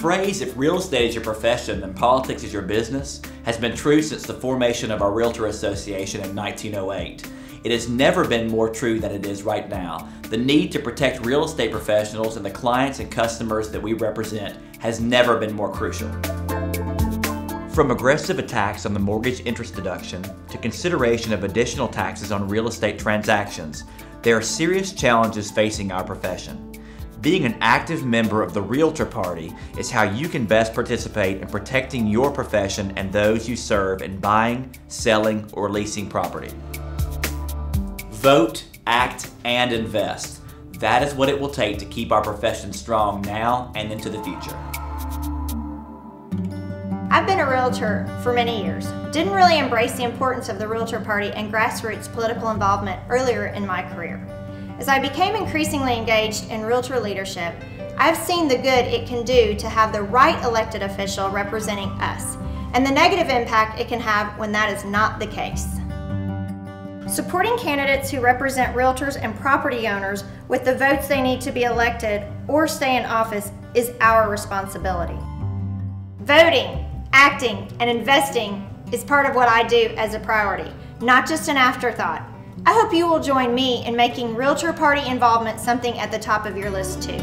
phrase, "if real estate is your profession, then politics is your business," has been true since the formation of our Realtor Association in 1908. It has never been more true than it is right now. The need to protect real estate professionals and the clients and customers that we represent has never been more crucial. From aggressive attacks on the mortgage interest deduction to consideration of additional taxes on real estate transactions, there are serious challenges facing our profession. Being an active member of the Realtor Party is how you can best participate in protecting your profession and those you serve in buying, selling, or leasing property. Vote, act, and invest. That is what it will take to keep our profession strong now and into the future. I've been a realtor for many years. Didn't really embrace the importance of the Realtor Party and grassroots political involvement earlier in my career. As I became increasingly engaged in realtor leadership, I've seen the good it can do to have the right elected official representing us, and the negative impact it can have when that is not the case. Supporting candidates who represent realtors and property owners with the votes they need to be elected or stay in office is our responsibility. Voting, acting, and investing is part of what I do as a priority, not just an afterthought. I hope you will join me in making Realtor Party involvement something at the top of your list too.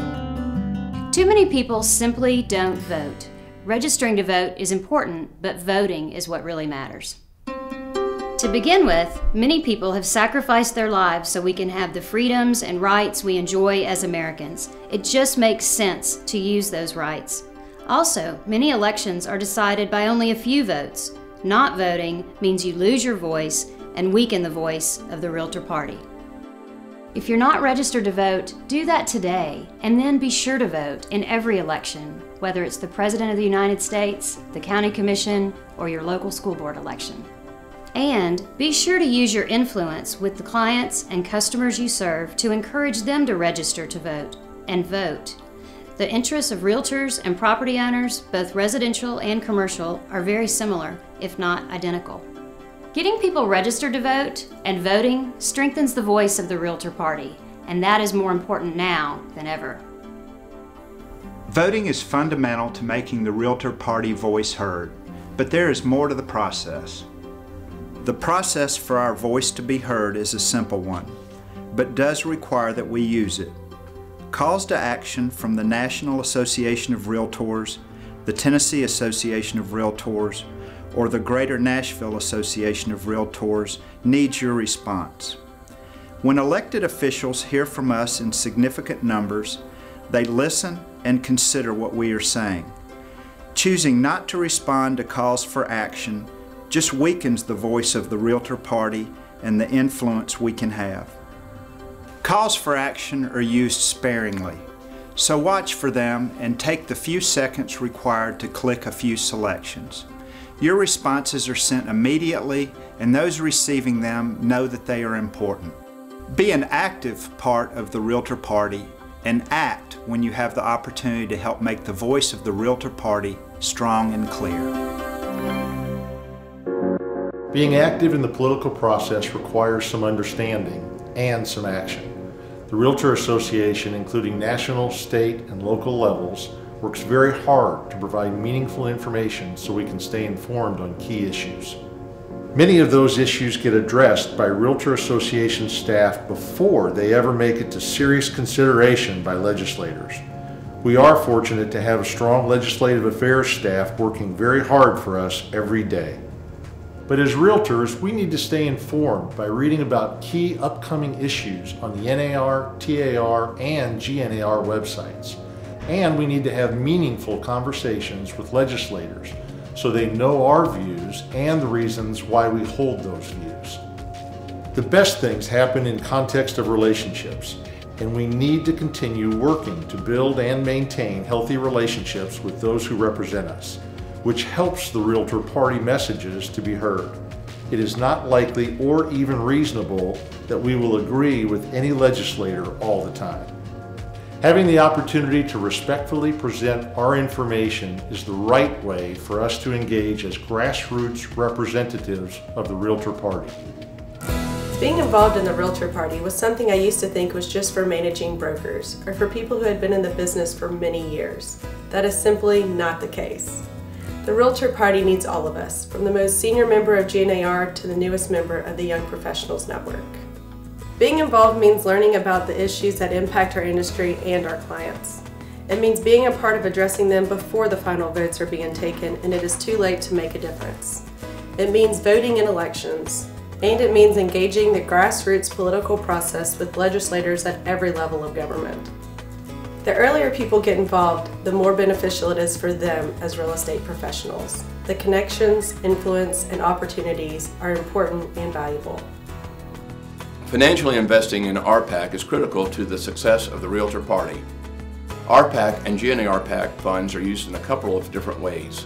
Too many people simply don't vote. Registering to vote is important, but voting is what really matters. To begin with, many people have sacrificed their lives so we can have the freedoms and rights we enjoy as Americans. It just makes sense to use those rights. Also, many elections are decided by only a few votes. Not voting means you lose your voice and weaken the voice of the Realtor Party. If you're not registered to vote, do that today, and then be sure to vote in every election, whether it's the President of the United States, the County Commission, or your local school board election. And be sure to use your influence with the clients and customers you serve to encourage them to register to vote and vote. The interests of realtors and property owners, both residential and commercial, are very similar, if not identical. Getting people registered to vote and voting strengthens the voice of the Realtor Party, and that is more important now than ever. Voting is fundamental to making the Realtor Party voice heard, but there is more to the process. The process for our voice to be heard is a simple one, but does require that we use it. Calls to action from the National Association of Realtors, the Tennessee Association of Realtors, or the Greater Nashville Association of Realtors needs your response. When elected officials hear from us in significant numbers, they listen and consider what we are saying. Choosing not to respond to calls for action just weakens the voice of the Realtor Party and the influence we can have. Calls for action are used sparingly, so watch for them and take the few seconds required to click a few selections. Your responses are sent immediately, and those receiving them know that they are important. Be an active part of the Realtor Party and act when you have the opportunity to help make the voice of the Realtor Party strong and clear. Being active in the political process requires some understanding and some action. The Realtor Association, including national, state, and local levels, works very hard to provide meaningful information so we can stay informed on key issues. Many of those issues get addressed by Realtor Association staff before they ever make it to serious consideration by legislators. We are fortunate to have a strong legislative affairs staff working very hard for us every day. But as realtors, we need to stay informed by reading about key upcoming issues on the NAR, TAR, and GNAR websites. And we need to have meaningful conversations with legislators so they know our views and the reasons why we hold those views. The best things happen in context of relationships, and we need to continue working to build and maintain healthy relationships with those who represent us, which helps the Realtor Party messages to be heard. It is not likely or even reasonable that we will agree with any legislator all the time. Having the opportunity to respectfully present our information is the right way for us to engage as grassroots representatives of the Realtor Party. Being involved in the Realtor Party was something I used to think was just for managing brokers or for people who had been in the business for many years. That is simply not the case. The Realtor Party needs all of us, from the most senior member of GNAR to the newest member of the Young Professionals Network. Being involved means learning about the issues that impact our industry and our clients. It means being a part of addressing them before the final votes are being taken and it is too late to make a difference. It means voting in elections, and it means engaging the grassroots political process with legislators at every level of government. The earlier people get involved, the more beneficial it is for them as real estate professionals. The connections, influence, and opportunities are important and valuable. Financially investing in RPAC is critical to the success of the Realtor Party. RPAC and GNAR PAC funds are used in a couple of different ways.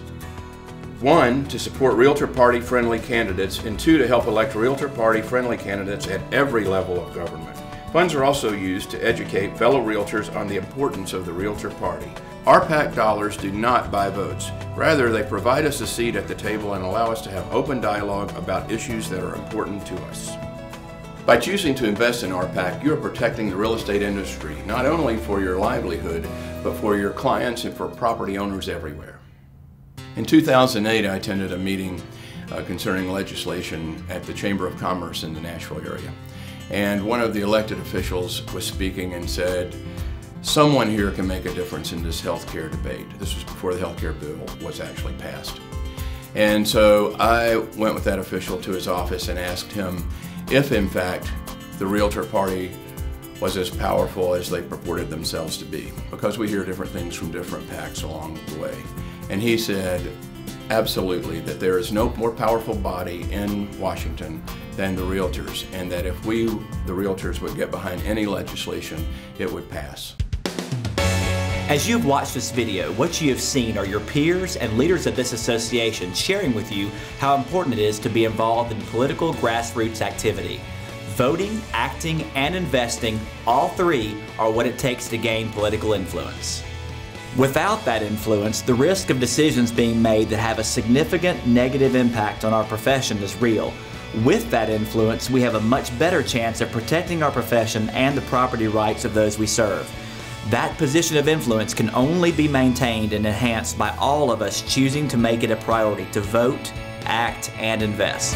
One, to support Realtor Party friendly candidates, and two, to help elect Realtor Party friendly candidates at every level of government. Funds are also used to educate fellow realtors on the importance of the Realtor Party. RPAC dollars do not buy votes. Rather, they provide us a seat at the table and allow us to have open dialogue about issues that are important to us. By choosing to invest in RPAC, you are protecting the real estate industry, not only for your livelihood, but for your clients and for property owners everywhere. In 2008, I attended a meeting concerning legislation at the Chamber of Commerce in the Nashville area. And one of the elected officials was speaking and said, someone here can make a difference in this healthcare debate. This was before the healthcare bill was actually passed. And so I went with that official to his office and asked him if, in fact, the Realtor Party was as powerful as they purported themselves to be, because we hear different things from different PACs along the way. And he said, absolutely, that there is no more powerful body in Washington than the realtors, and that if we, the realtors, would get behind any legislation, it would pass. As you've watched this video, what you have seen are your peers and leaders of this association sharing with you how important it is to be involved in political grassroots activity. Voting, acting, and investing, all three are what it takes to gain political influence. Without that influence, the risk of decisions being made that have a significant negative impact on our profession is real. With that influence, we have a much better chance of protecting our profession and the property rights of those we serve. That position of influence can only be maintained and enhanced by all of us choosing to make it a priority to vote, act, and invest.